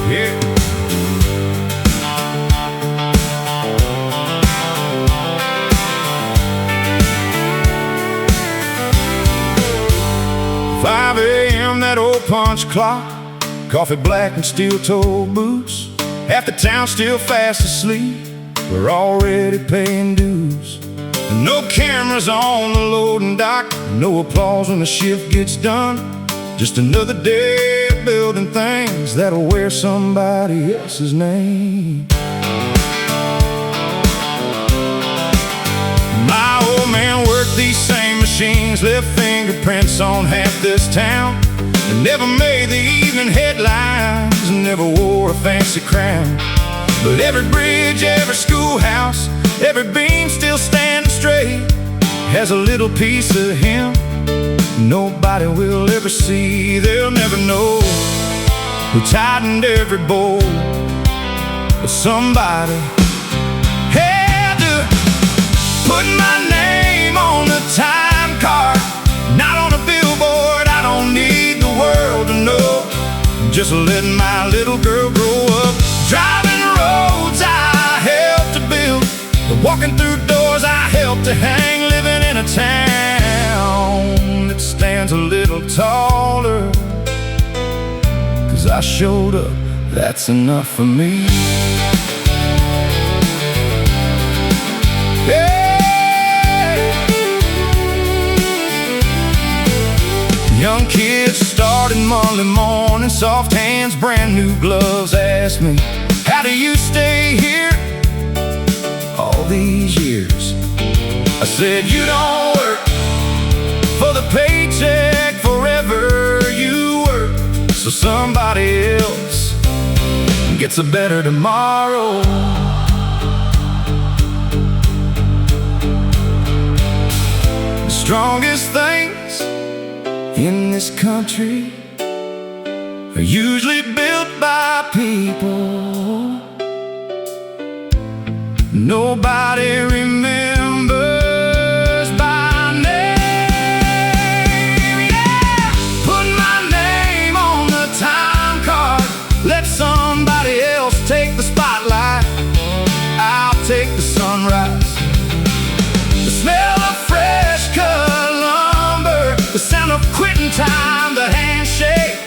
Yeah. 5 a.m., that old punch clock, coffee black and steel-toed boots. Half the town still fast asleep, we're already paying dues. No cameras on the loading dock, no applause when the shift gets done. Just another day of building things that'll wear somebody else's name. My old man worked these same machines, left fingerprints on half this town. They never made the evening headlines, never wore a fancy crown. But every bridge, every schoolhouse, every beam still standing straight has a little piece of him nobody will ever see. They'll never know who tightened every bolt, but somebody had to put my name on the time card, not on a billboard. I don't need the world to know, just letting my little girl grow up, driving roads I helped to build, walking through doors I helped to hang, living in a town that stands a little taller. 'Cause I showed up, that's enough for me. Hey! Young kids started Monday morning, soft hands, brand new gloves, asked me, how do you stay here all these years? I said, you don't work for the paycheck forever, you work so somebody else gets a better tomorrow. The strongest things in this country are usually built by people nobody remembers by name. Yeah! Put my name on the time card, let somebody else take the spotlight. I'll take the sunrise, the smell of fresh cut lumber, the sound of quitting time, the handshake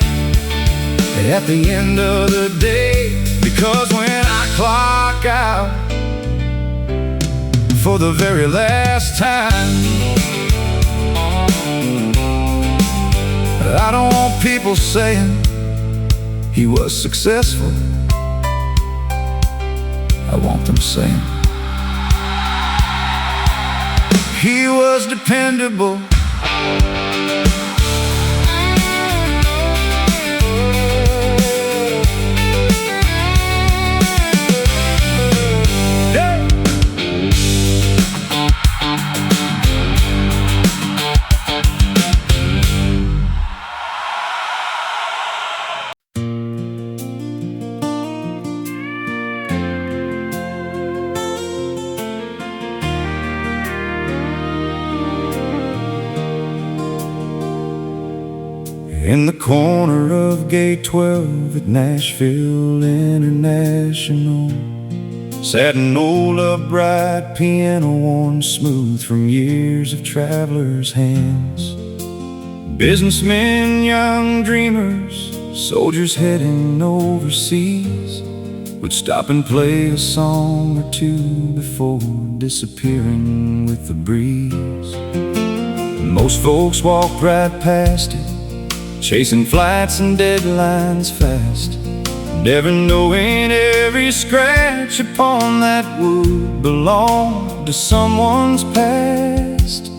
at the end of the day. Because when I clock out for the very last time, I don't want people saying he was successful. I want them saying he was dependable. In the corner of Gate 12 at Nashville International sat an old upright piano, worn smooth from years of travelers' hands. Businessmen, young dreamers, soldiers heading overseas would stop and play a song or two before disappearing with the breeze. Most folks walked right past it, chasing flights and deadlines fast, never knowing every scratch upon that wood belonged to someone's past.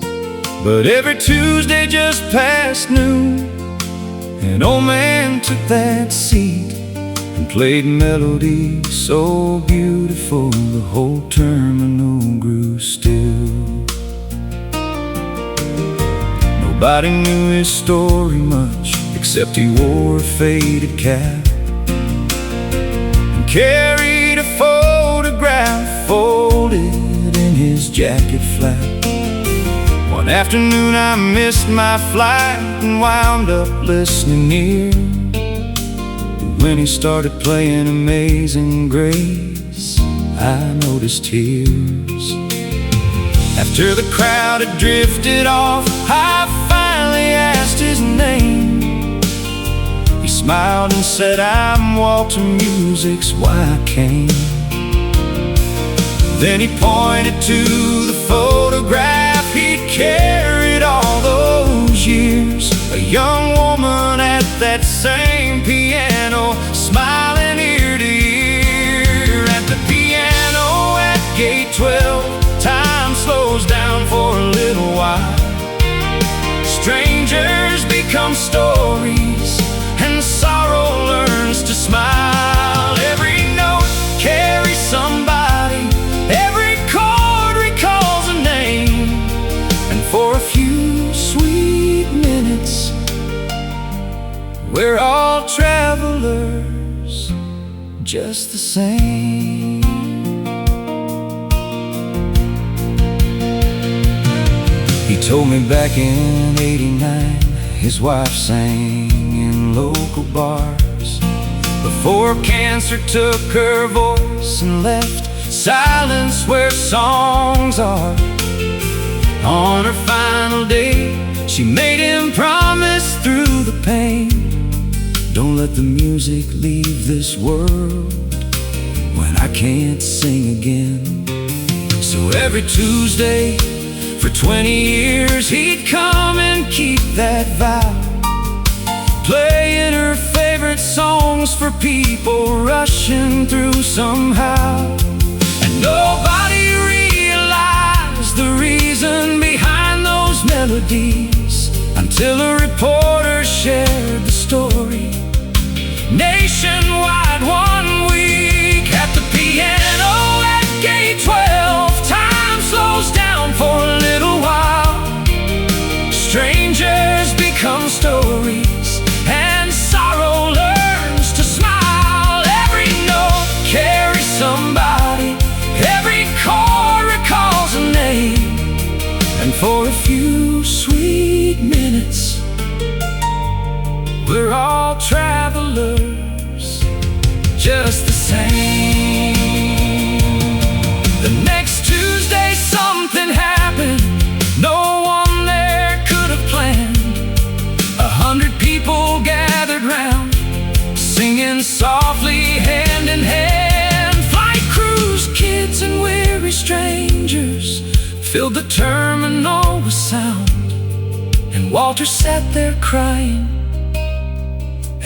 But every Tuesday just past noon, an old man took that seat and played melodies so beautiful the whole terminal grew still. Nobody knew his story much, except he wore a faded cap and carried a photograph folded in his his jacket flap. One afternoon I missed my flight and wound up listening near. When he started playing Amazing Grace, I noticed tears. After the crowd had drifted off, I finally asked his name. He smiled and said, "I'm Walter, music's why I came." Then he pointed to the photograph he'd carried all those years. A young woman at that same piano, smiling ear to ear. At the piano at gate 12, time slows down for a little while. Strangers become stories, and sorrow learns to smile. Every note carries somebody, every chord recalls a name. And for a few sweet minutes, we're all travelers, just the same. He told me back in '89, his wife sang in local bars before cancer took her voice and left silence where songs are. On her final day, she made him promise through the pain, "Don't let the music leave this world when I can't sing again." So every Tuesday for 20 years he'd come and keep that vow, playing her favorite songs for people rushing through somehow. And nobody realized the reason behind those melodies until a reporter shared the story nationwide one week. At the piano at gate 12, time slows down for a little while. Strangers become stories, and sorrow learns to smile. Every note carries somebody, every chord recalls a name. And for a few sweet minutes, we're all travelers, just the same. The next Tuesday something happened no one there could have planned. 100 people gathered round, singing softly hand in hand. Flight crews, kids and weary strangers filled the terminal with sound. And Walter sat there crying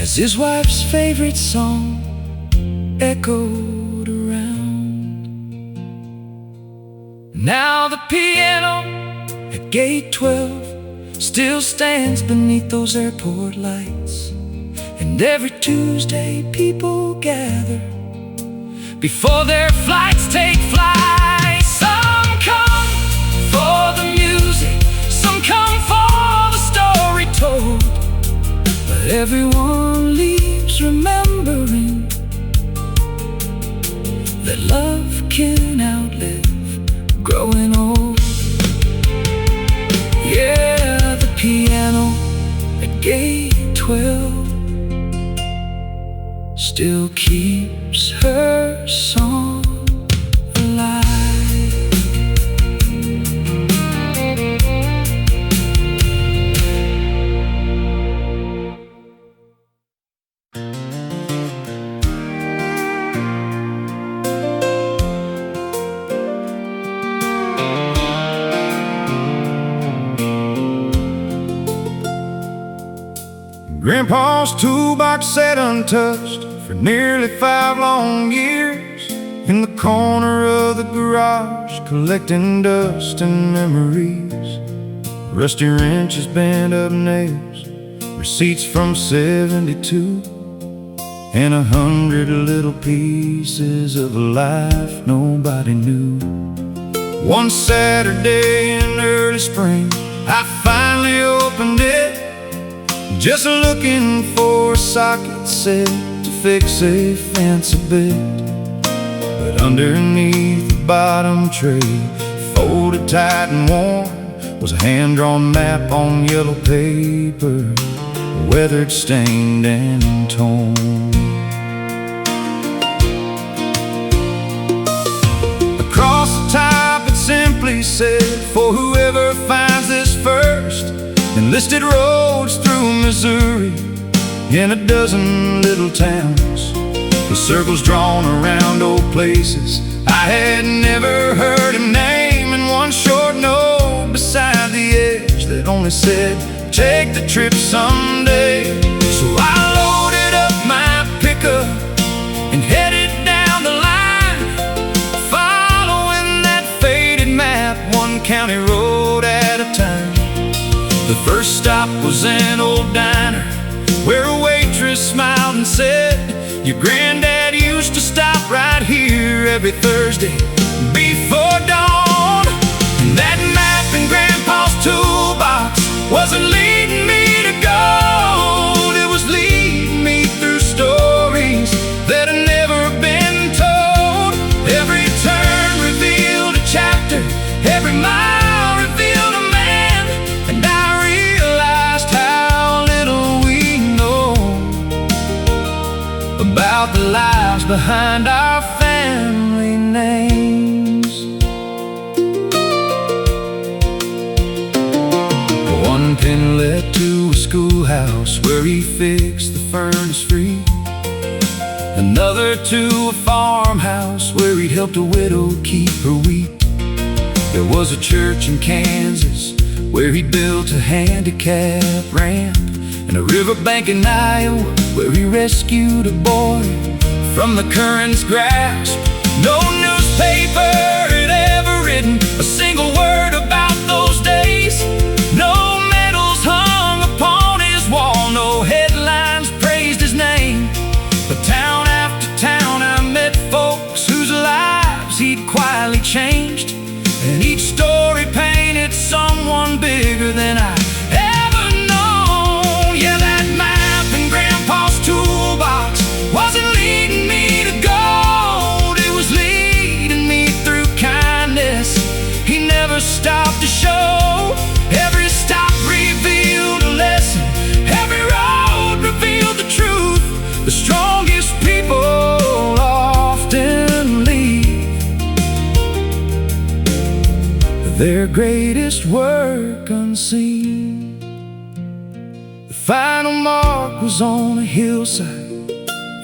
as his wife's favorite song echoed around. Now the piano at gate 12 still stands beneath those airport lights, and every Tuesday people gather before their flights take flight. Some come for the music, some come for the story told, but everyone leaves remembering that love can outlive growing old. Yeah, the piano at gate 12 still keeps her song alive. Grandpa's toolbox sat untouched for nearly 5 long years in the corner of the garage, collecting dust and memories. Rusty wrenches, bent up nails, receipts from '72, and 100 little pieces of a life nobody knew. One Saturday in early spring, I finally opened it, just looking for a socket set to fix a fancy bit. But underneath the bottom tray, watertight and worn, was a hand-drawn map on yellow paper, weathered, stained, and torn. Across the top it simply said, "For whoever finds this first," and listed roads through Missouri in a dozen little towns, with circles drawn around old places I had never heard him name, and one short note beside the edge that only said, "Take the trip someday." So I loaded up my pickup and headed down the line, following that faded map, one county road at a time. The first stop was an old diner where a waitress smiled and said, "Your granddad used to stop right here every Thursday before dawn." And that map in Grandpa's toolbox wasn't leading me to gold, it was leading me through stories that had never been told. Every turn revealed a chapter, every mile revealed a man, and I realized how little we know about the lives behind our family names. One pin led to a schoolhouse where he fixed the furnace free, another to a farmhouse where he'd helped a widow keep her wheat. There was a church in Kansas where he built a handicap ramp, and a riverbank in Iowa where he rescued a boy from the current's grasp. No newspaper had ever written a single word about those days, no medals hung upon his wall, no headlines praised his name. But town after town I met folks whose lives he'd quietly changed, and each story painted someone bigger than I ever known. Yeah, that map in Grandpa's toolbox wasn't leading me to gold, it was leading me through kindness he never stopped to show. Every stop revealed a lesson, every road revealed the truth. The strongest people often leave their greatest work unseen. The final mark was on a hillside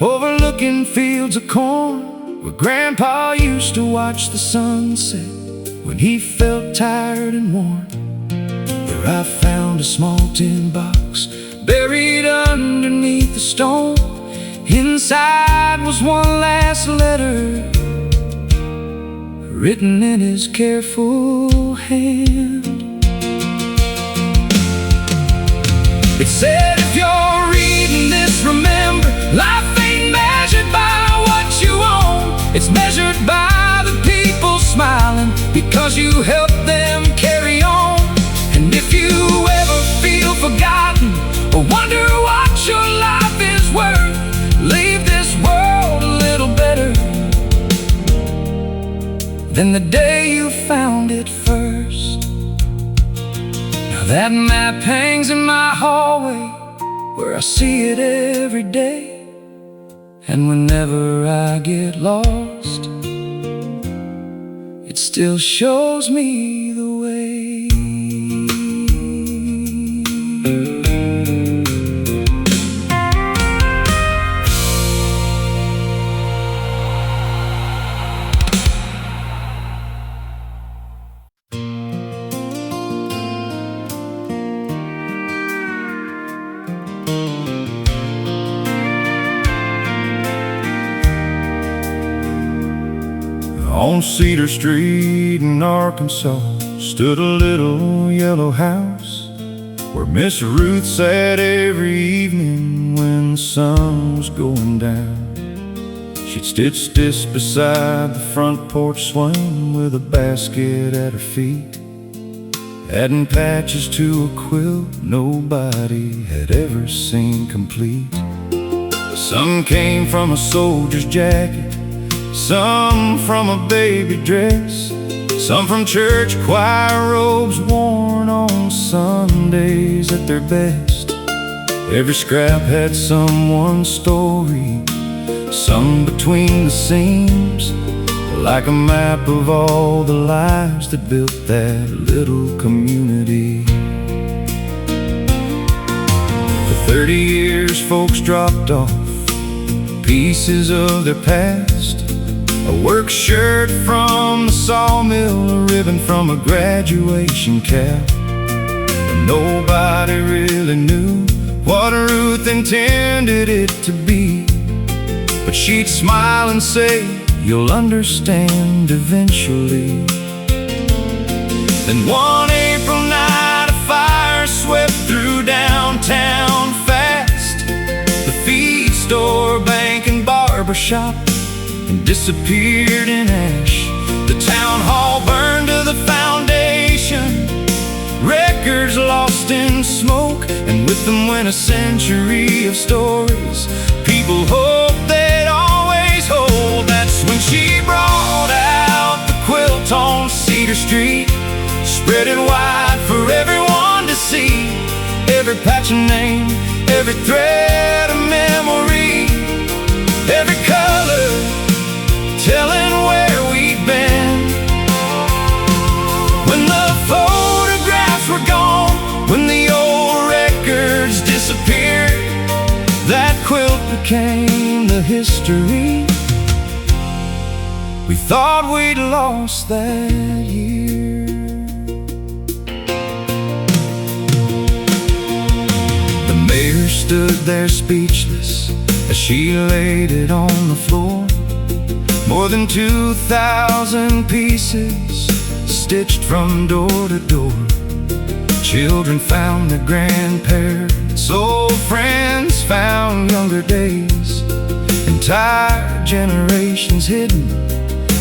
overlooking fields of corn, where Grandpa used to watch the sunset when he felt tired and worn. There I found a small tin box buried underneath the stone. Inside was one last letter written in his careful hand. It said, "If you're reading this, remember, life ain't measured by what you own, it's measured by the people smiling because you helped them carry on. And if you ever feel forgotten or wonder what your life is worth, leave this world a little better than the day you found it first." Now that map hangs in my hallway where I see it every day, and whenever I get lost, it still shows me the way. On Cedar Street in Arkansas stood a little yellow house where Miss Ruth sat every evening when the sun was going down. She'd stitch this beside the front porch swing with a basket at her feet, adding patches to a quilt nobody had ever seen complete. Some came from a soldier's jacket, some from a baby dress, Some from church choir robes worn on Sundays at their best. Every scrap had someone's story, sung between the seams, like a map of all the lives that built that little community. For 30 years folks dropped off pieces of their past, a work shirt from the sawmill, a ribbon from a graduation cap. And nobody really knew what Ruth intended it to be, but she'd smile and say, "You'll understand eventually." Then one April night a fire swept through downtown fast, the feed store, bank and barber shop, and disappeared in ash. The town hall burned to the foundation, records lost in smoke, and with them went a century of stories people hoped they'd always hold. That's when she brought out the quilt on Cedar Street, spread it wide for everyone to see. Every patch of name, every thread of memory, every color telling where we'd been. When the photographs were gone, when the old records disappeared, that quilt became the history we thought we'd lost that year. The mayor stood there speechless as she laid it on the floor. More than 2,000 pieces stitched from door to door. Children found their grandparents, old friends found younger days, entire generations hidden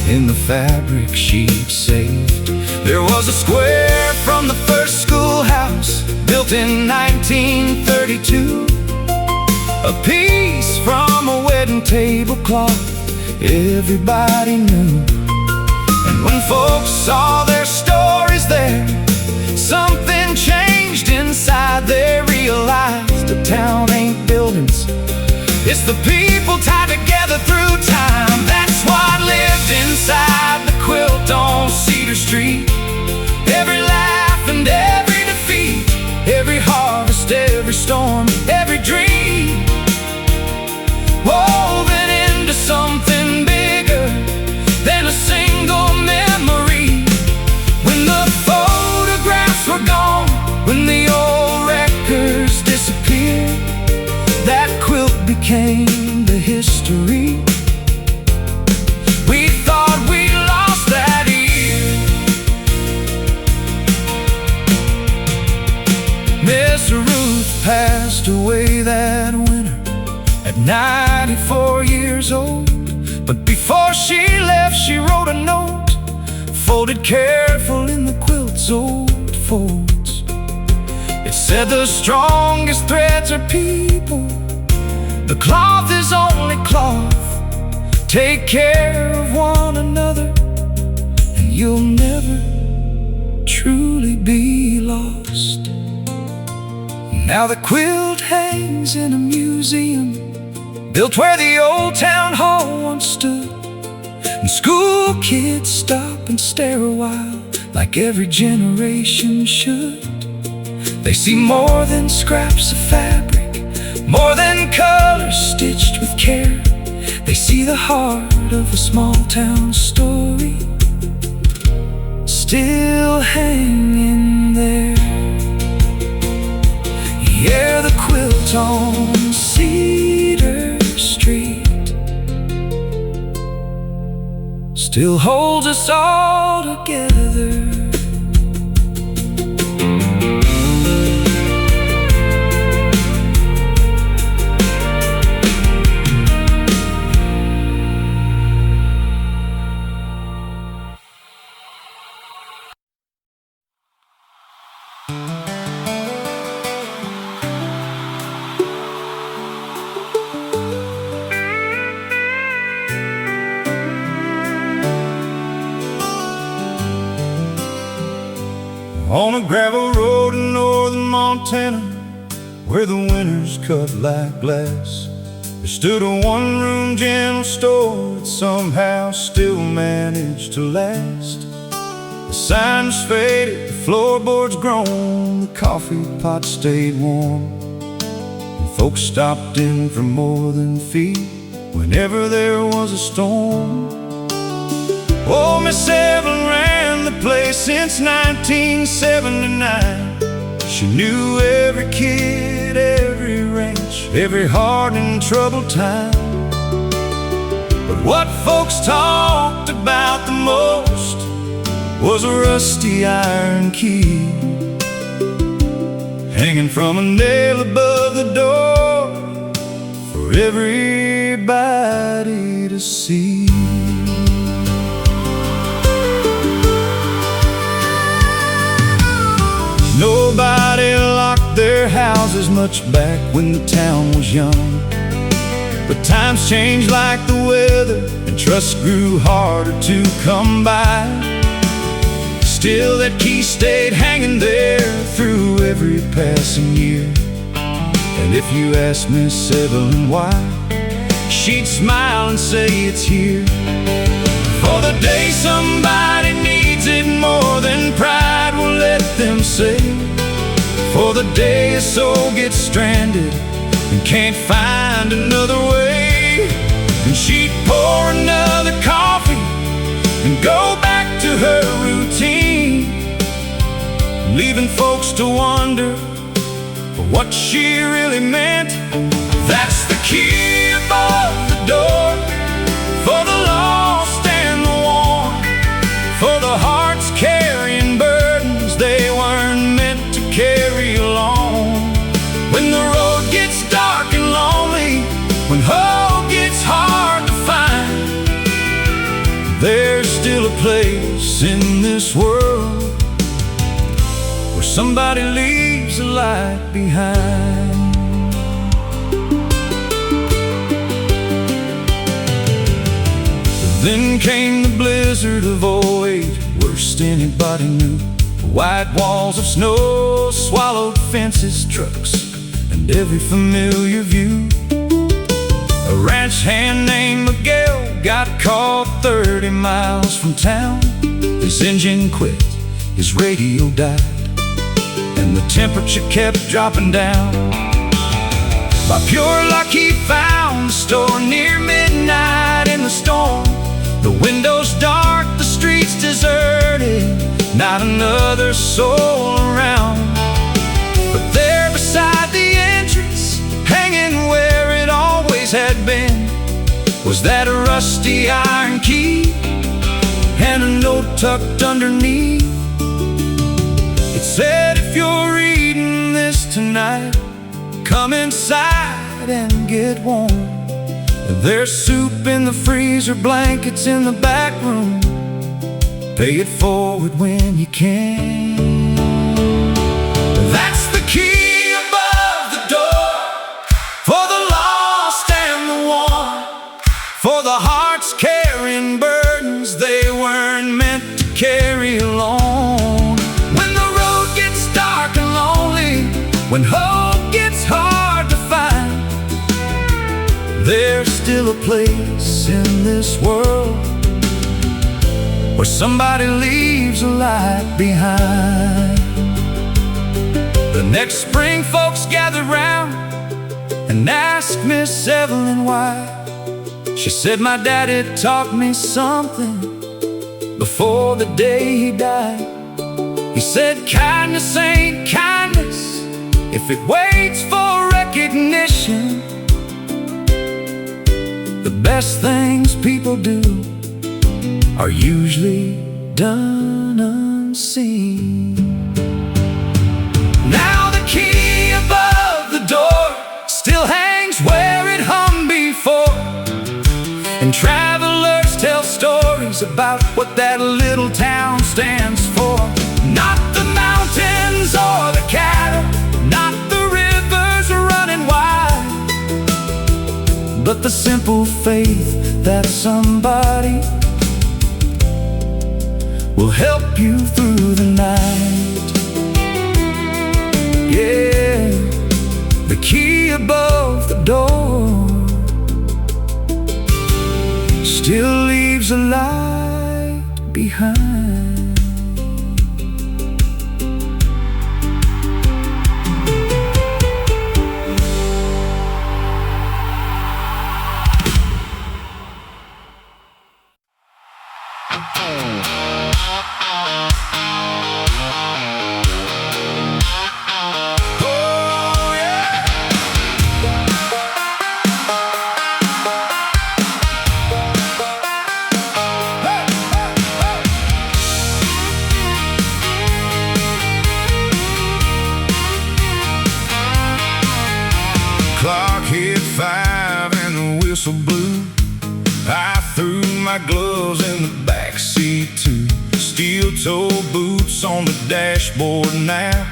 in the fabric she'd saved. There was a square from the first schoolhouse, built in 1932, a piece from a wedding tablecloth everybody knew. And when folks saw their stories there, something changed inside. They realized the town ain't buildings, it's the people tied together through time. That's what lived inside the quilt on Cedar Street. Every laugh and every defeat, every harvest, every storm, every dream, woven into something bigger than a single memory. When the photographs were gone, when the old records disappeared, that quilt became the history we thought we lost that year. Miss Ruth passed away that winter at 94 years old. But before she left, she wrote a note, folded careful in the quilt's old folds. It said, "The strongest threads are people, the cloth is only cloth. Take care of one another, and you'll never truly be lost." Now the quilt hangs in a museum built where the old town hall once stood, and school kids stop and stare a while, like every generation should. They see more than scraps of fabric, more than colors stitched with care. They see the heart of a small town story still hanging there. Yeah, the quilt on Cedar Street still holds us all together. On a gravel road in northern Montana, where the winters cut like glass, there stood a one-room general store that somehow still managed to last. The sign was faded, the floorboards grown, the coffee pot stayed warm, and folks stopped in for more than feet whenever there was a storm. Oh, Miss Evelyn ran the place since 1979. She knew every kid, every ranch, every hard and troubled time. But what folks talked about the most was a rusty iron key hanging from a nail above the door for everybody to see. Nobody locked their houses much back when the town was young, but times changed like the weather, and trust grew harder to come by. Still that key stayed hanging there through every passing year. And if you asked Miss Evelyn why, she'd smile and say it's here. For the day somebody needs it more than pride will let them say. For the day a soul gets stranded and can't find another way. And she'd pour another coffee and go back to her routine, leaving folks to wonder for what she really meant. That's the key above the door, for the lost and the worn, for the hearts carrying burdens they weren't meant to carry alone. When the road gets dark and lonely, when hope gets hard to find, there's still a place in this world where somebody leaves a light behind. Then came the blizzard of '08, worst anybody knew. White walls of snow swallowed fences, trucks, and every familiar view. A ranch hand named Miguel got caught 30 miles from town. His engine quit, his radio died, and the temperature kept dropping down. By pure luck he found the store near midnight in the storm. The windows dark, the streets deserted, not another soul around. But there beside the entrance, hanging where it always had been, was that a rusty iron key and a note tucked underneath. It said, if you're reading this tonight, come inside and get warm. There's soup in the freezer, blankets in the back room. Pay it forward when you can. That's the key above the door, for the lost and the worn, for the hearts carrying burdens they weren't meant to carry alone. When the road gets dark and lonely, when hope gets hard to find, there's still a place in this world where somebody leaves a light behind. The next spring folks gathered round and asked Miss Evelyn why. She said, my daddy taught me something before the day he died. He said, kindness ain't kindness if it waits for recognition. The best things people do are usually done unseen. Now the key above the door still hangs where it hung before, and travelers tell stories about what that little town stands for. Not the mountains or the cattle, not the rivers running wide, but the simple faith that somebody will help you through the night. whistle blew, I threw my gloves in the backseat too. Steel-toe boots on the dashboard now,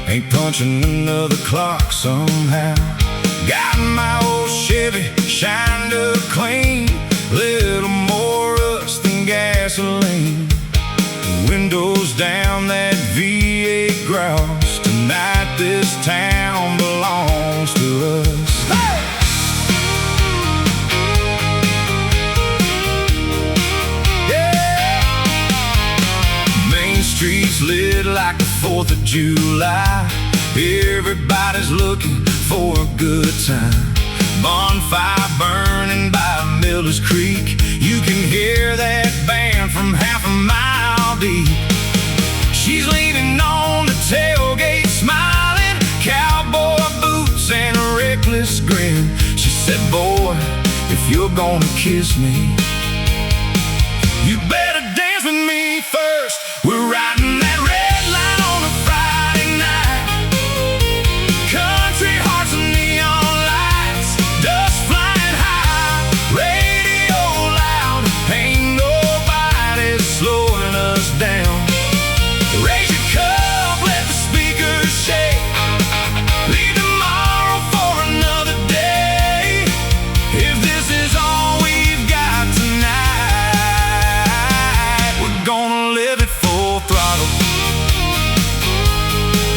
ain't punching another clock somehow. Got my old Chevy shined up clean, little more rust than gasoline. Windows down, that V8 growls. Tonight this town belongs to us. Hey! Yeah! Main Street's lit like the 4th of July. Everybody's looking for a good time. Bonfire burning by Miller's Creek. You can hear that band from half a mile deep. She's leaning on the tailgate smiling, cowboy boots and a reckless grin. She said, boy, if you're gonna kiss me, you better dance with me first. We're riding that red line on a Friday night. Country hearts and neon lights, dust flying high, radio loud, ain't nobody slowing us down. Raise your cup, let the speakers shake. Leave tomorrow for another day. If this is all we've got tonight, we're gonna live it full throttle.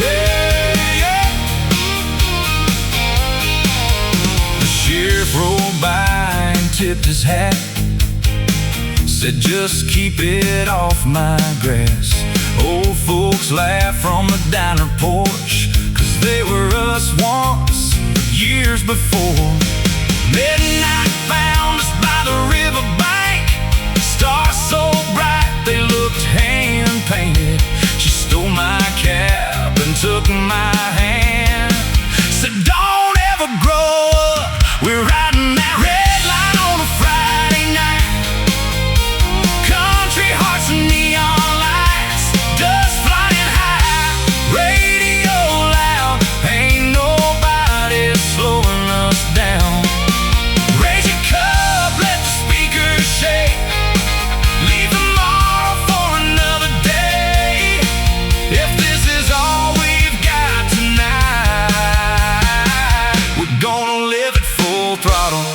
Yeah, yeah. The sheriff rolled by and tipped his hat, said just keep it off my grass. Old folks laugh from the diner porch, 'cause they were us once, years before. Midnight found us by the riverbank, stars so bright they looked hand-painted. She stole my cap and took my hand, said don't ever grow up. We're riding that red line on a Friday night. Country hearts and neon lights, dust flying high, radio loud, ain't nobody slowing us down. Raise your cup, let the speakers shake. Leave tomorrow for another day. If this is all we've got tonight, we're gonna live it full throttle.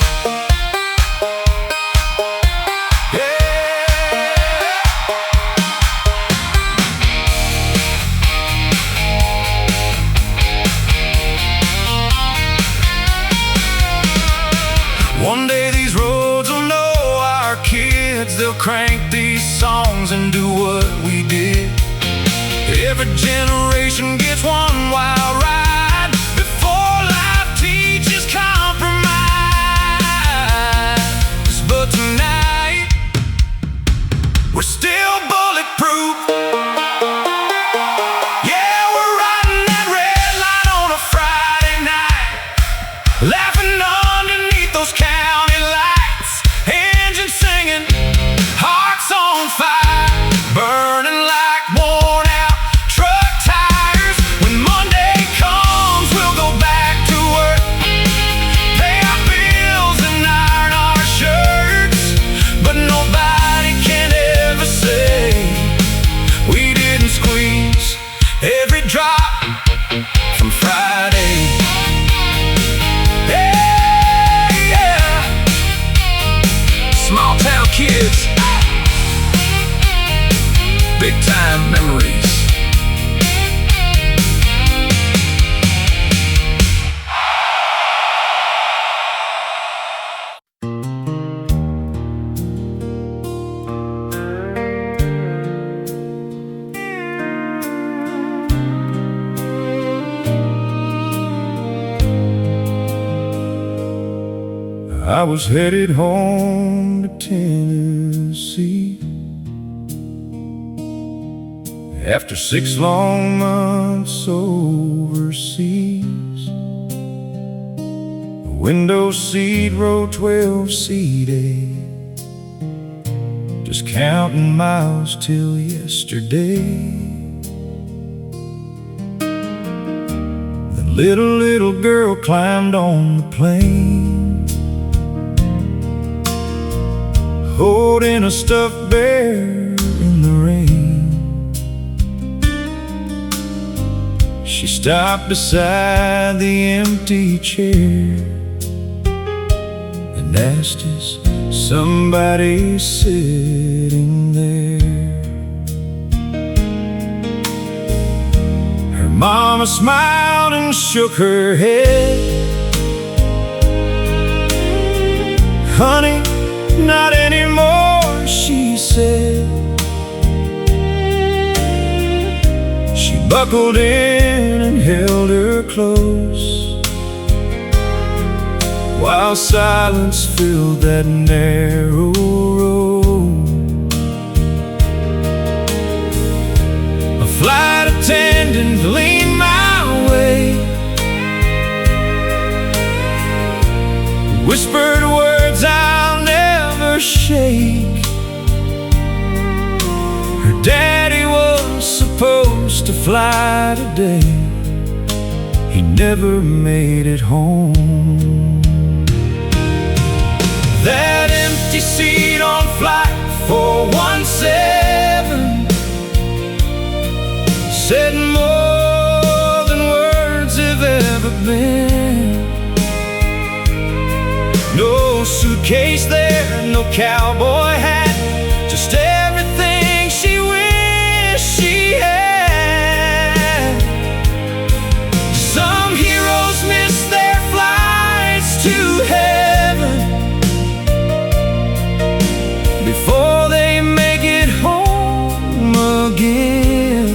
One day these roads will know our kids. They'll crank these songs and do what we did. Every generation gets one wild ride before life teaches compromise. But tonight, we're still bulletproof. Yeah, we're riding that red line on a Friday night, laughing underneath those county lights, engine singing, hearts on fire, burning like worn out truck tires. When Monday comes, we'll go back to work, pay our bills and iron our shirts. But nobody can ever say we didn't squeeze every drop from Friday. Small town kids, big time memories. I was headed home to Tennessee after 6 long months overseas. Window seat, row 12, seat 8, just counting miles till yesterday. The little girl climbed on the plane, holding a stuffed bear in the rain. She stopped beside the empty chair and asked, "Is somebody sitting there?" Her mama smiled and shook her head. "Honey, not anymore," she said. She buckled in and held her close, while silence filled that narrow road. A flight attendant leaned my way, whispered words I'll never shake. Her daddy was supposed to fly today. He never made it home. That empty seat on flight 417 said more than words have ever been. No suitcase there, no cowboy hat, just everything she wished she had. Some heroes miss their flights to heaven before they make it home again.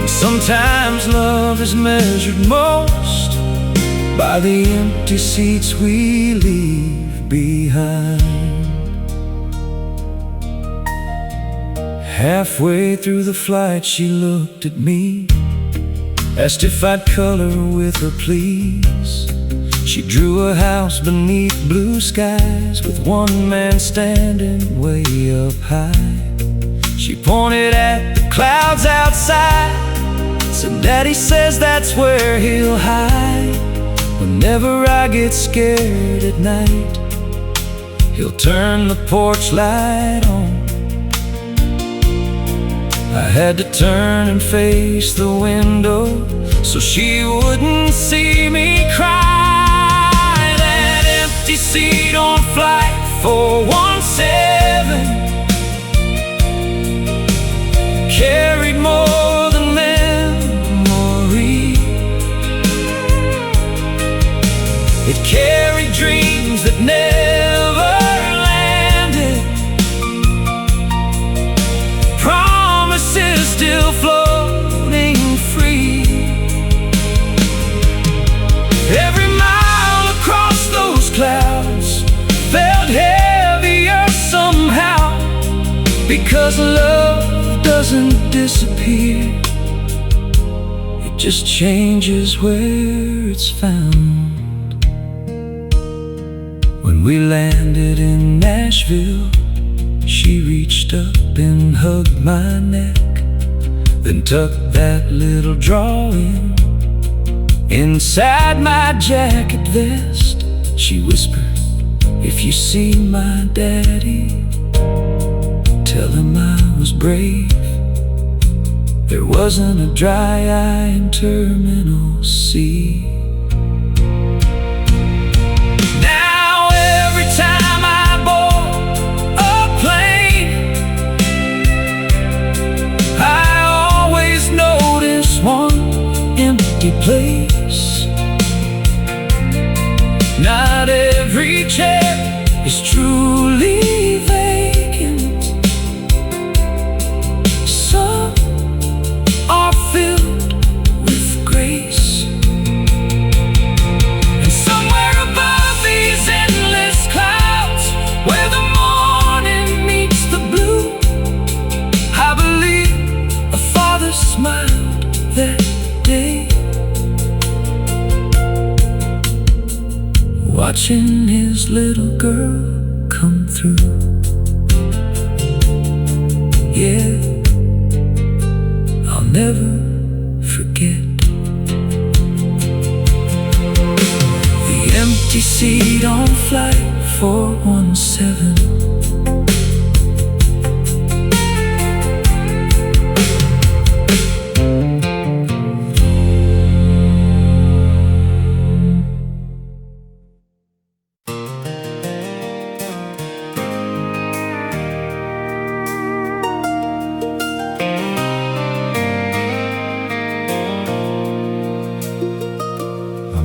And sometimes love is measured most by the empty seats we leave behind. Halfway through the flight she looked at me, asked if I'd color with her please. She drew a house beneath blue skies with one man standing way up high. She pointed at the clouds outside, said, "Daddy says that's where he'll hide. Whenever I get scared at night, he'll turn the porch light on." I had to turn and face the window so she wouldn't see me cry. That empty seat on flight 417 carried more than memory. It carried dreams that never landed, promises still floating free. Every mile across those clouds felt heavier somehow, because love doesn't disappear, it just changes where it's found. When we landed in Nashville, she reached up and hugged my neck, then tucked that little drawing inside my jacket vest. She whispered, "If you see my daddy, tell him I was brave. There wasn't a dry eye in Terminal C." Now every time I board a plane, I always notice one empty place. Not every chair is truly vacant. Some are filled with grace. And somewhere above these endless clouds, where the morning meets the blue, I believe a father smiled that day, watching his little girl come through. Yeah, I'll never forget the empty seat on flight 417. 107.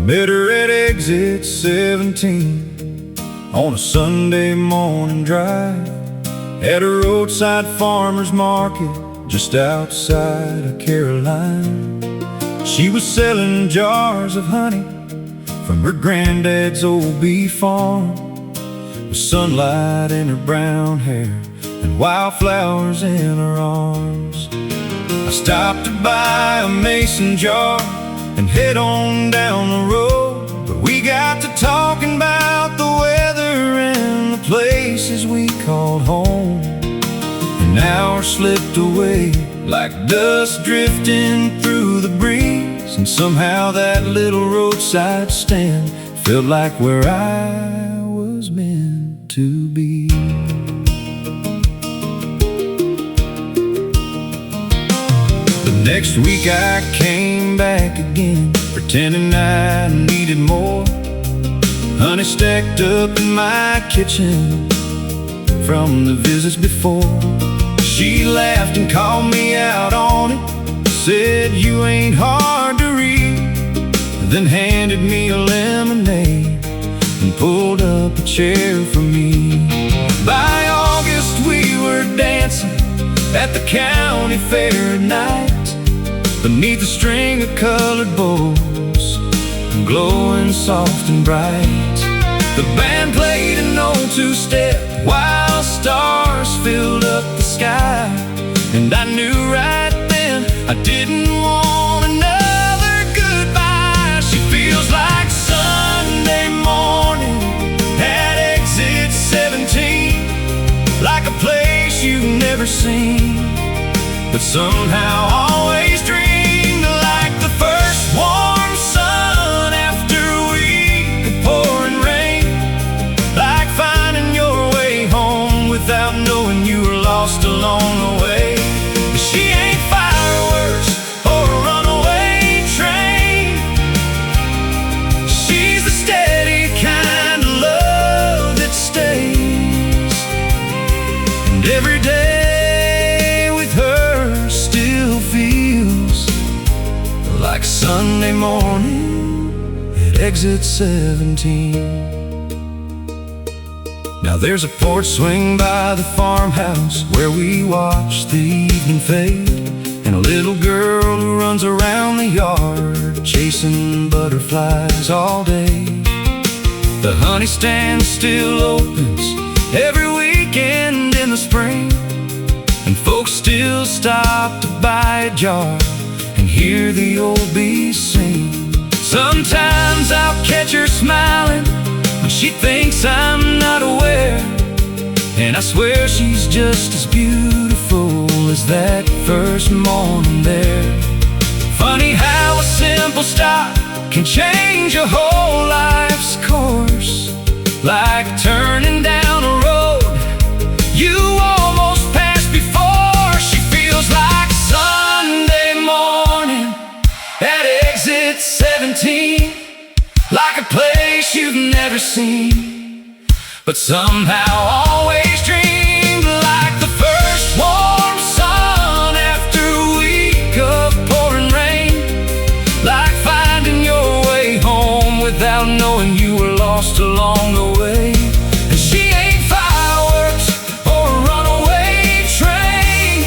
Met her at exit 17 on a Sunday morning drive at a roadside farmer's market just outside of Caroline. She was selling jars of honey from her granddad's old bee farm, with sunlight in her brown hair and wildflowers in her arms. I stopped to buy a mason jar and head on down the road, but we got to talking about the weather and the places we called home. An hour slipped away like dust drifting through the breeze, and somehow that little roadside stand felt like where I was meant to be. Next week I came back again, pretending I needed more honey stacked up in my kitchen from the visits before. She laughed and called me out on it, said you ain't hard to read, then handed me a lemonade and pulled up a chair for me. By August we were dancing at the county fair at night, beneath a string of colored bows, glowing soft and bright. The band played an old two-step while stars filled up the sky, and I knew right then I didn't want another goodbye. She feels like Sunday morning at exit 17, like a place you've never seen, but somehow always dreamed. Along the way, but she ain't fireworks or a runaway train. She's the steady kind of love that stays, and every day with her still feels like Sunday morning at exit 17. Now there's a porch swing by the farmhouse where we watch the evening fade, and a little girl who runs around the yard chasing butterflies all day. The honey stand still opens every weekend in the spring, and folks still stop to buy a jar and hear the old bees sing. Sometimes I'll catch her smiling when she thinks I'm not aware, and I swear she's just as beautiful as that first morning there. Funny how a simple stop can change your whole life's course, like turning down a road you almost passed before. She feels like Sunday morning at exit 17, like a place you've never seen, but somehow always dreamed, like the first warm sun after a week of pouring rain, like finding your way home without knowing you were lost along the way. And she ain't fireworks or a runaway train,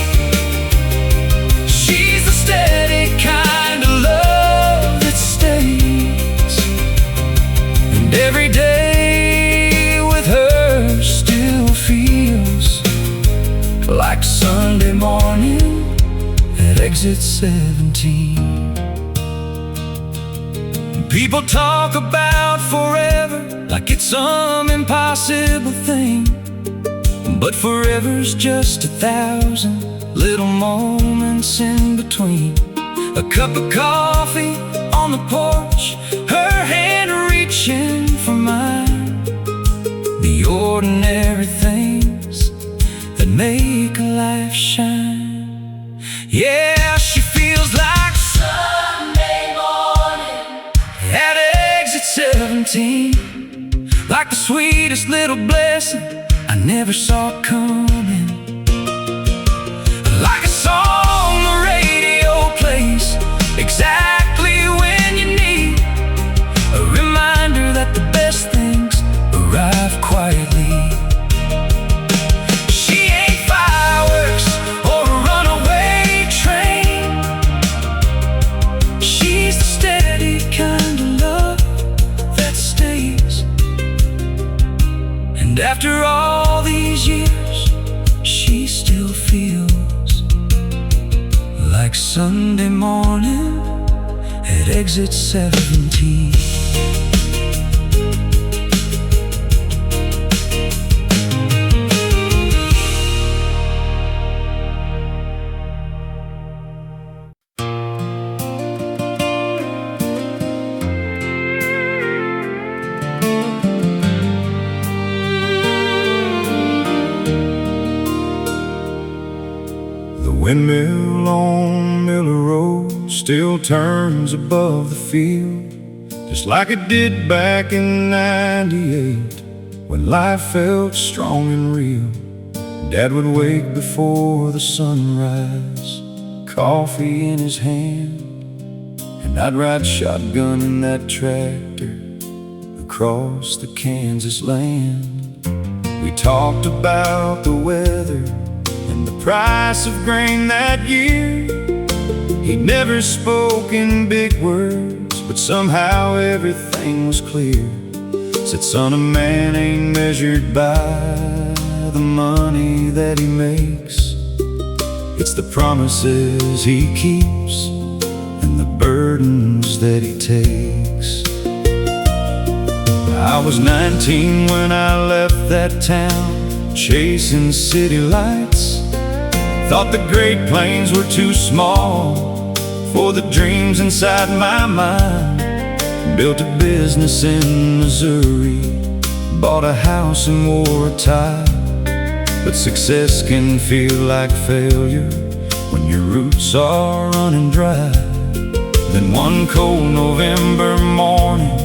she's the steady kind of love that stays, and every day with her still feels like Sunday morning at exit 17. People talk about forever like it's some impossible thing, but forever's just 1,000 little moments in between. A cup of coffee on the porch, her hand reaching for mine, the ordinary things that make a life shine. Yeah, she feels like Sunday morning at exit 17, like the sweetest little blessing I never saw coming, like a song the radio plays exactly when you need a reminder that the best things arrive quietly. She ain't fireworks or a runaway train. She's the steady kind of love that stays. And after all these years, she still feels like Sunday morning at exit 17. The windmill on Miller Road still turns above the field, just like it did back in '98, when life felt strong and real. Dad would wake before the sunrise, coffee in his hand, and I'd ride shotgun in that tractor across the Kansas land. We talked about the weather and the price of grain that year. He'd never spoke in big words, but somehow everything was clear. Said, son, a man ain't measured by the money that he makes. It's the promises he keeps and the burdens that he takes. I was 19 when I left that town, chasing city lights. Thought the Great Plains were too small for the dreams inside my mind. Built a business in Missouri, bought a house and wore a tie. But success can feel like failure when your roots are running dry. Then one cold November morning,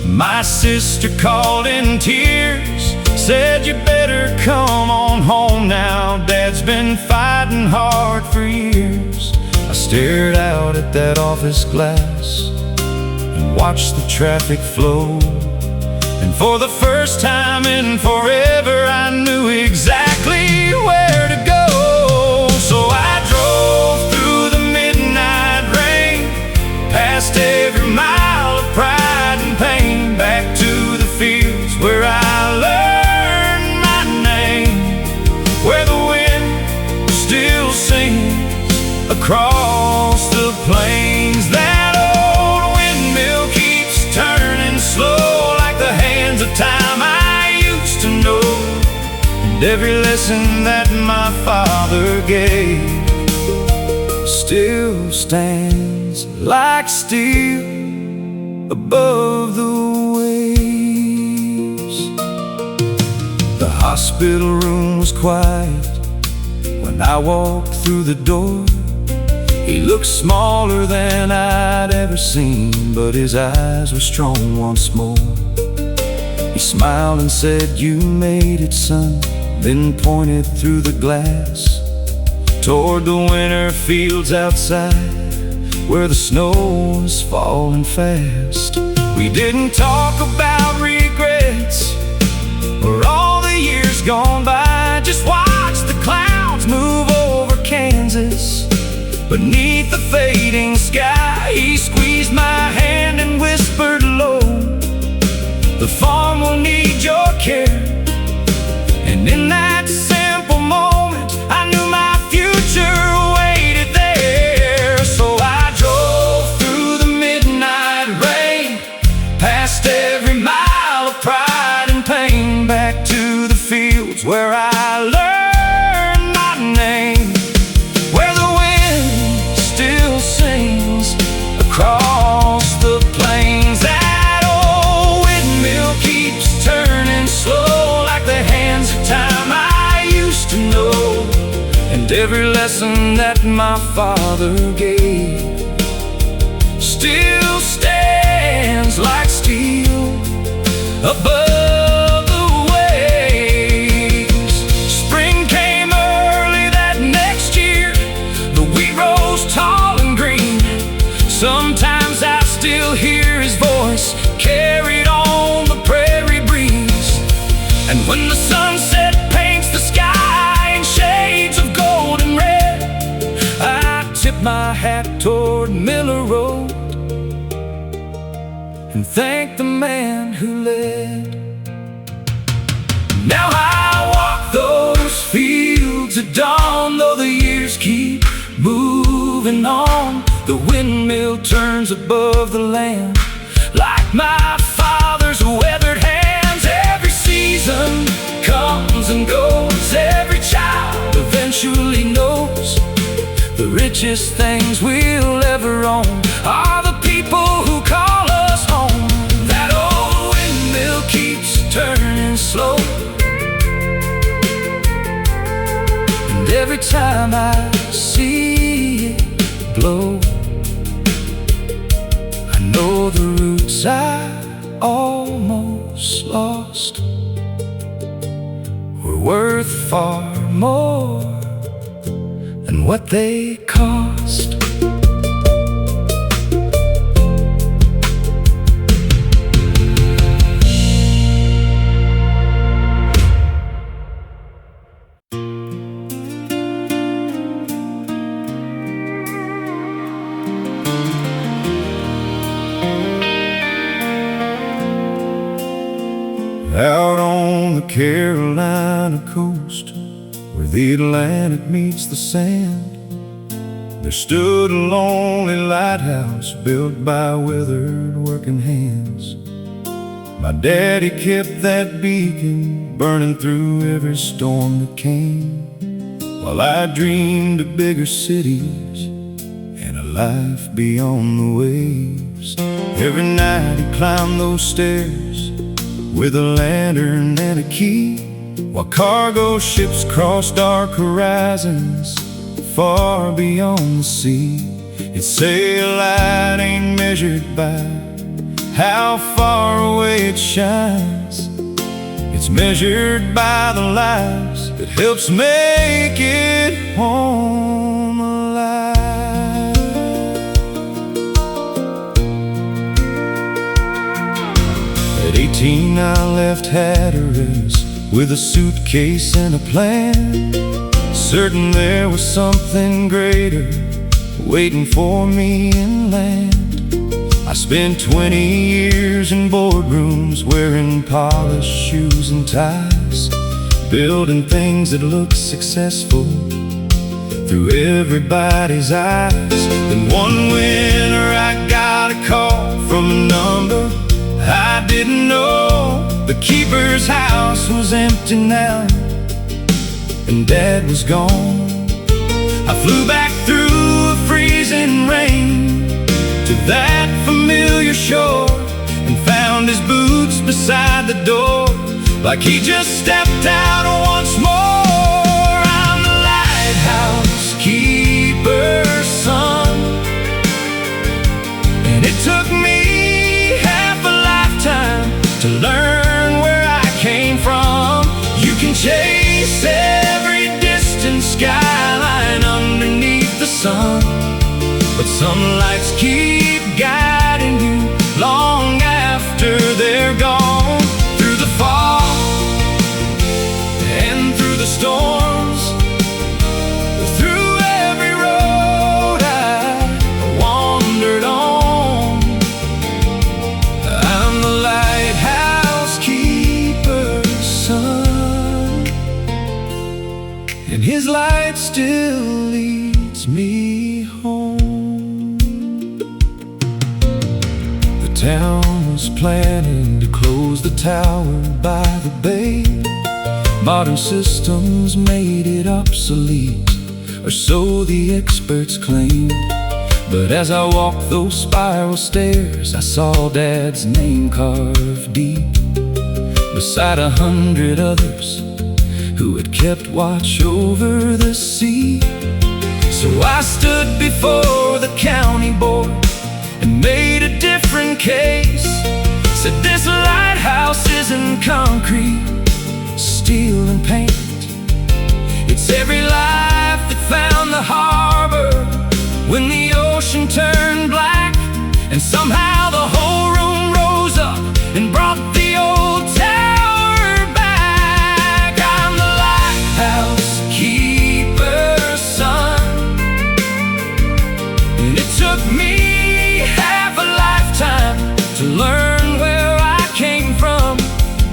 my sister called in tears, said, you better come on home now, Dad's been fighting hard for years. I stared out at that office glass and watched the traffic flow, and for the first time in forever I knew exactly where to go. So I drove through the midnight rain, past every mile of pride and pain, back to the fields where I learned my name, where the wind still sings across the plains. That old windmill keeps turning slow, like the hands of time I used to know. And every lesson that my father gave still stands like steel above the waves. The hospital room was quiet when I walked through the door. He looked smaller than I'd ever seen, but his eyes were strong once more. He smiled and said, you made it, son, then pointed through the glass toward the winter fields outside, where the snow was falling fast. We didn't talk about regrets or all the years gone by, just watched the clouds move over Kansas. Beneath the fading sky, he squeezed my hand and whispered low, the farm will need your care. And in that simple moment, I knew my future waited there. So I drove through the midnight rain, past every mile of pride and pain, back to the fields where I learned my name, where the wind still sings across the plains. That old windmill keeps turning slow, like the hand my father gave still stands like steel above the waves. Spring came early that next year. The wheat rose tall and green. Sometimes I still hear his voice carried on the prairie breeze. And when the sunset paints the sky in shades of gold and red, I tip my hat toward Miller Road and thank the man who led. Now I walk those fields at dawn, though the years keep moving on. The windmill turns above the land like my father's weathered hands. Every season comes and goes. Every child eventually knows the richest things we'll ever own are the people who call us home. That old windmill keeps turning slow, and every time I see it blow, I know the roots I almost lost were worth far more than what they cost. Out on the Carolina coast, where the Atlantic meets the sand, there stood a lonely lighthouse built by weathered working hands. My daddy kept that beacon burning through every storm that came, while I dreamed of bigger cities and a life beyond the waves. Every night he climbed those stairs with a lantern and a key, while cargo ships crossed dark horizons far beyond the sea. He'd say a light ain't measured by how far away it shines. It's measured by the lives that helps make it home alive. At 18 I left Hatteras with a suitcase and a plan, certain there was something greater waiting for me inland. I spent 20 years in boardrooms wearing polished shoes and ties, building things that look successful through everybody's eyes. Then one winter I got a call from a number I didn't know. The keeper's house was empty now, and Dad was gone. I flew back through a freezing rain to that familiar shore and found his boots beside the door, like he just stepped out once more. I'm the lighthouse keeper's son, and it took me half a lifetime to learn where I came from. You can chase every distant skyline underneath the sun, but some lights keep guiding you long after they're gone. Through the fog and through the storms, through every road I wandered on, I'm the lighthouse keeper's son, and his light still leads me home. The town was planning to close the tower by the bay. Modern systems made it obsolete, or so the experts claimed. But as I walked those spiral stairs, I saw Dad's name carved deep beside 100 others who had kept watch over the sea. So I stood before the county board and made a different case. Said this lighthouse isn't concrete, steel and paint. It's every life that found the harbor when the ocean turned black, and somehow the whole room rose up and brought the old tower back. I'm the lighthouse keeper's son, and it took me half a lifetime to learn where I came from.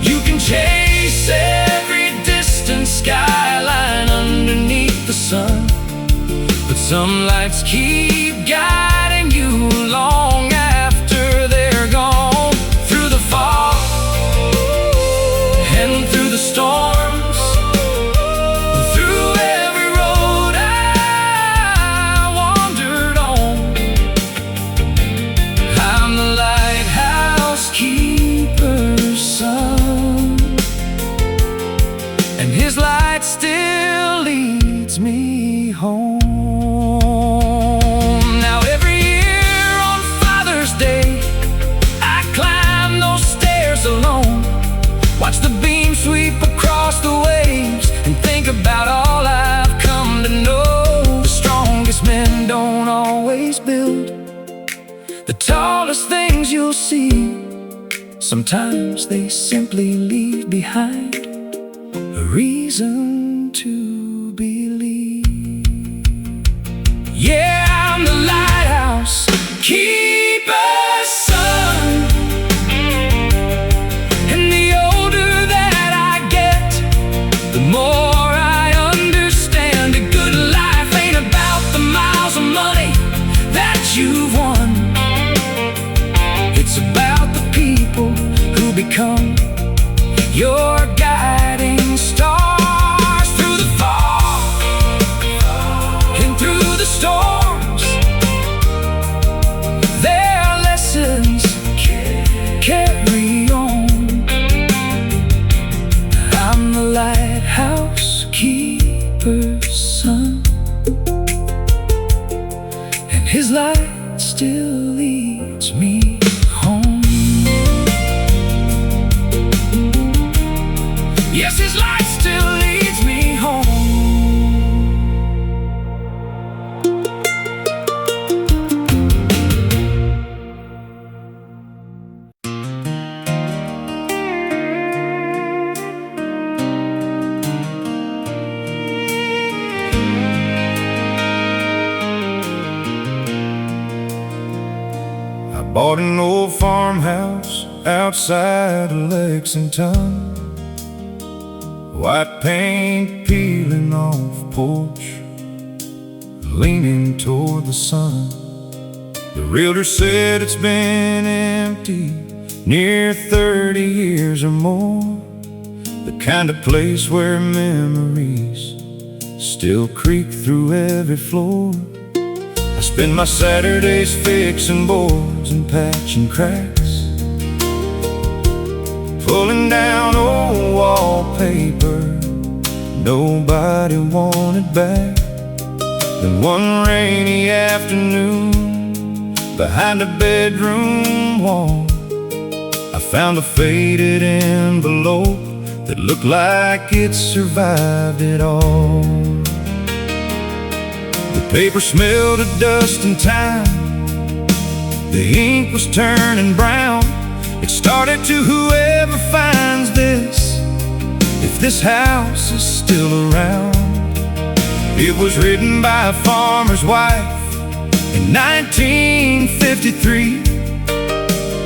You can chase every distant skyline underneath the sun, but some lights keep guiding you long after they're gone. Through the fog and through the storms, through every road I wandered on, I'm the lighthouse keeper's son, and his light still leads me home. Now every year on Father's Day, I climb those stairs alone, watch the beam sweep across the waves, and think about all I've come to know. The strongest men don't always build the tallest things you'll see. Sometimes they simply leave behind a reason to believe. Yeah, I'm the lighthouse keeper's son, and the older that I get, the more I understand. A good life ain't about the miles of money that you've won. It's about the people who become your guiding stars. Through the fog and through the storms, their lessons carry on. I'm the lighthouse keeper's son, and his light still leads me home. Yes, his light still leads me home. I bought an old farmhouse outside of Lexington, white paint peeling off porch, leaning toward the sun. The realtor said it's been empty near 30 years or more, the kind of place where memories still creak through every floor. I spend my Saturdays fixing boards and patching cracks, pulling down old wallpaper nobody wanted back. Then one rainy afternoon, behind a bedroom wall, I found a faded envelope that looked like it survived it all. The paper smelled of dust and time, the ink was turning brown. It started to, whoever finds this, if this house is still around. It was written by a farmer's wife in 1953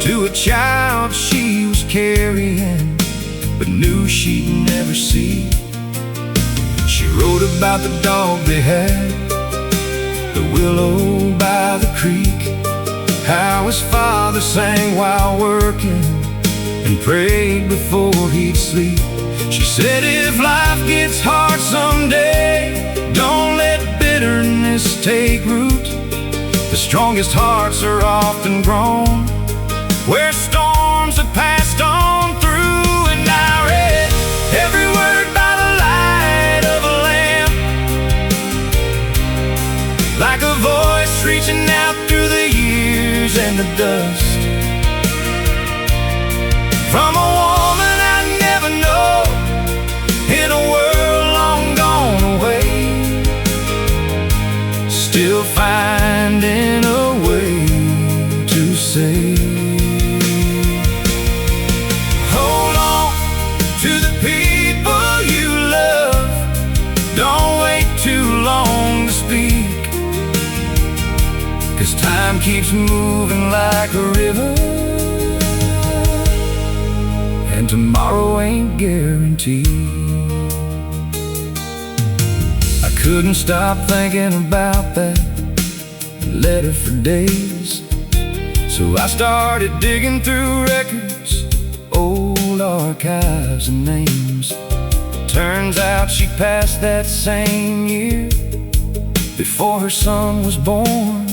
to a child she was carrying, but knew she'd never see. She wrote about the dog they had, the willow by the creek, how his father sang while working and prayed before he'd sleep. She said, if life gets hard someday, don't let bitterness take root. The strongest hearts are often grown where storms have passed on through. And I read every word by the light of a lamp, and the dust. From a woman I never know, in a world long gone away, still finding a way to say, hold on to the people you love. Don't wait too long to speak, 'cause time keeps moving like a river, and tomorrow ain't guaranteed. I couldn't stop thinking about that letter for days, so I started digging through records, old archives and names. Turns out she passed that same year, before her son was born.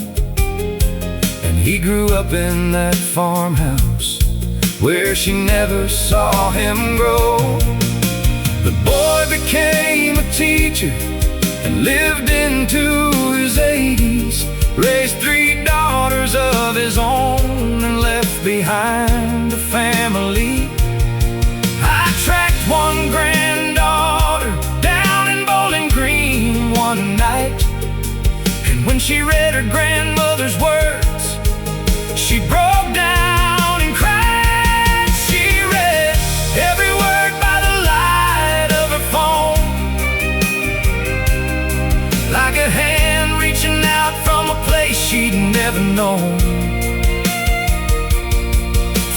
And he grew up in that farmhouse where she never saw him grow. The boy became a teacher and lived into his 80s, raised 3 daughters of his own, and left behind a family. I tracked one granddaughter down in Bowling Green one night, and when she read her grandmother's words, she broke down and cried. She read every word by the light of her phone, like a hand reaching out from a place she'd never known.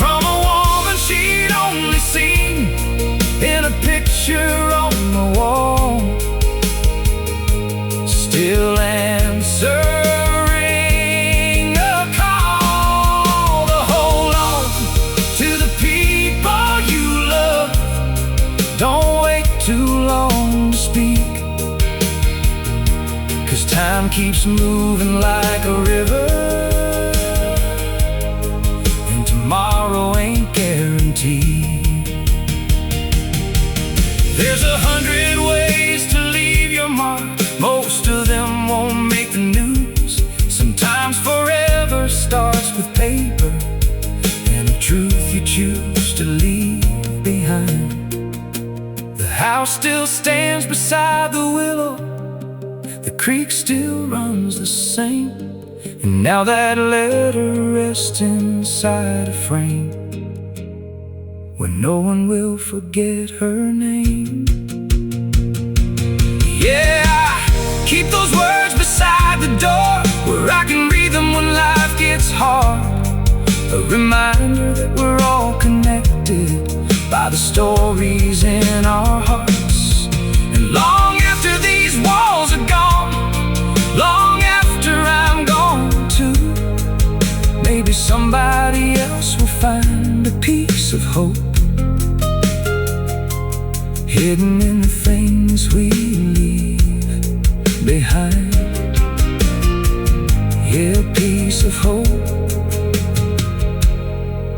From a woman she'd only seen in a picture on the wall, still answering a call to hold on to the people you love. Don't wait too long to speak, 'cause time keeps moving like a river, and tomorrow ain't guaranteed. There's 100 ways to leave your mark. Most of them won't make the news. Sometimes forever starts with paper and the truth you choose to leave behind. The house still stands beside the willow, the creek still runs the same, and now that letter rests inside a frame where no one will forget her name. Yeah, keep those words beside the door, where I can read them when life gets hard. A reminder that we're all connected by the stories in our hearts. And long after these walls are gone, long after I'm gone too, maybe somebody else will find a piece of hope hidden in the things we leave behind. Yeah, a piece of hope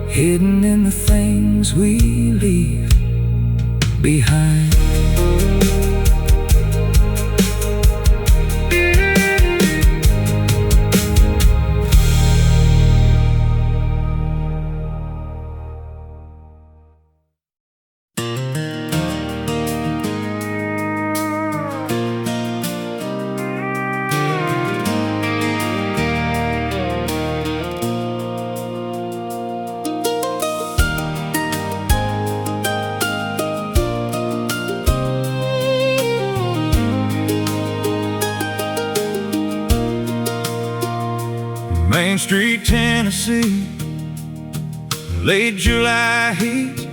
hidden in the things we leave behind. Main Street, Tennessee, late July heat.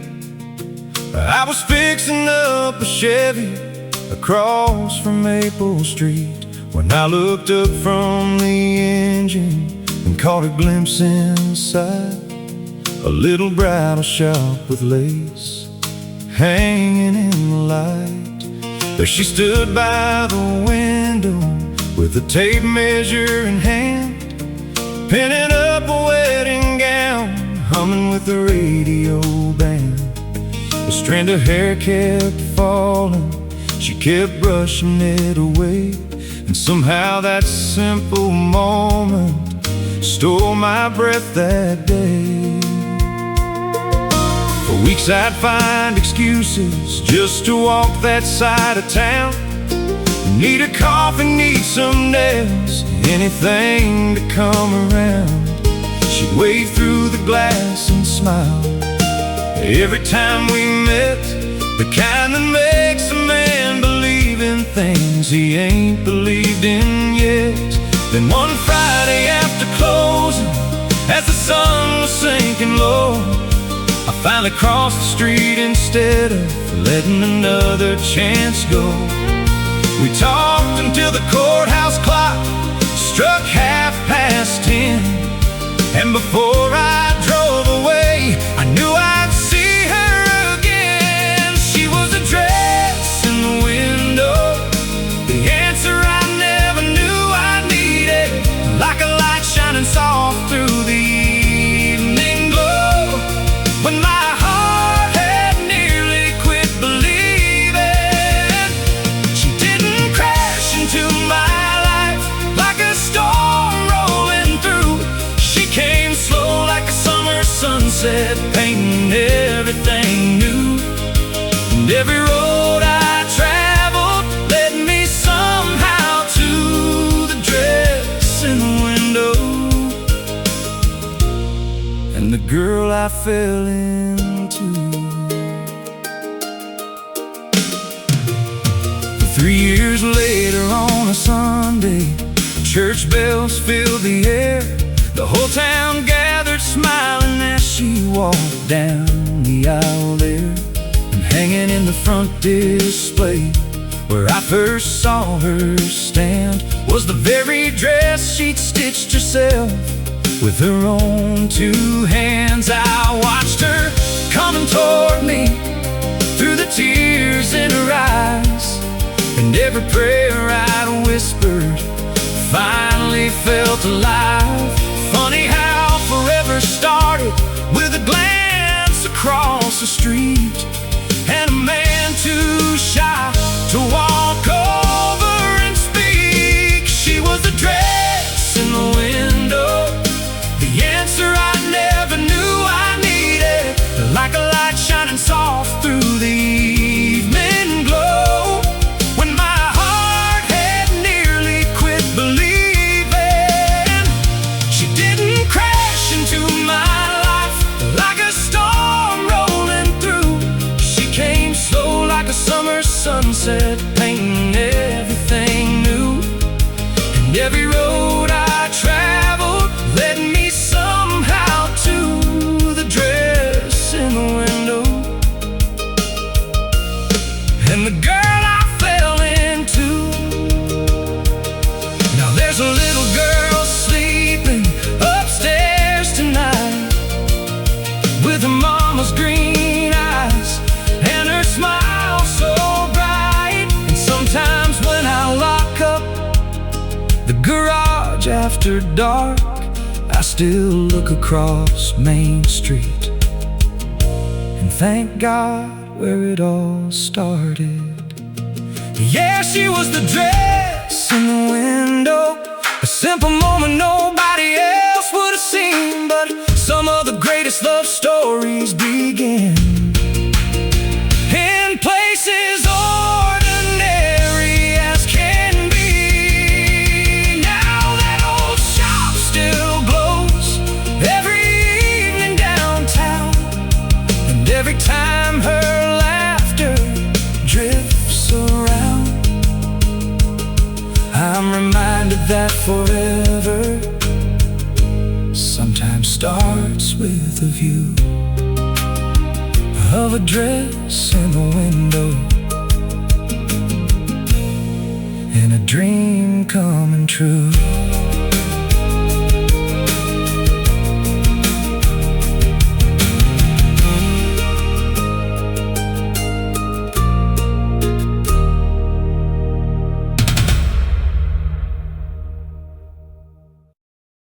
I was fixing up a Chevy across from Maple Street when I looked up from the engine and caught a glimpse inside. A little bridal shop with lace hanging in the light. There she stood by the window with a tape measure in hand, pinning up a wedding gown, humming with the radio band. A strand of hair kept falling, she kept brushing it away, and somehow that simple moment stole my breath that day. For weeks I'd find excuses just to walk that side of town. Need a coffee, need some nails, anything to come around. She'd wave through the glass and smile every time we met, the kind that makes a man believe in things he ain't believed in yet. Then one Friday after closing, as the sun was sinking low, I finally crossed the street instead of letting another chance go. We talked until the courthouse clock struck 10:30, and before I drove away, I knew I'd see her again. She was a dress in the window, the answer I never knew I needed, like a light shining soft through the evening glow. When my heart had nearly quit believing, she didn't crash into my life like a storm rolling through. She came slow like a summer sunset, painting everything new. And every road I traveled led me somehow to the dress in the window, and the girl I fell into. 3 years later on a Sunday, church bells filled the air. The whole town gathered smiling as she walked down the aisle there. And hanging in the front display, where I first saw her stand, was the very dress she'd stitched herself with her own 2 hands. I watched her coming toward me through the tears in her eyes, and every prayer I'd whispered finally felt alive. Funny how forever started with a glance across the street, and a man too shy to walk over and speak. She was the dress in the window, the answer I never knew I needed, like a light shining soft through the evening glow. When my heart had nearly quit believing, she didn't crash into my life like a storm rolling through. She came slow like a summer sunset, painting everything new. And every road I traveled led me somehow to the dress in the window, and the girl I fell into. Now there's a little girl sleeping upstairs tonight, with her mama's green eyes and her smile so bright. And sometimes when I lock up the garage after dark, I still look across Main Street and thank God where it all started. Yeah, she was the dress in the window, a simple moment nobody else would have seen. But some of the greatest love stories begin in places ordinary as can be. Now that old shop still glows every evening downtown, and every time her laughter drifts around, I'm reminded that forever sometimes starts with a view of a dress in the window, and a dream coming true.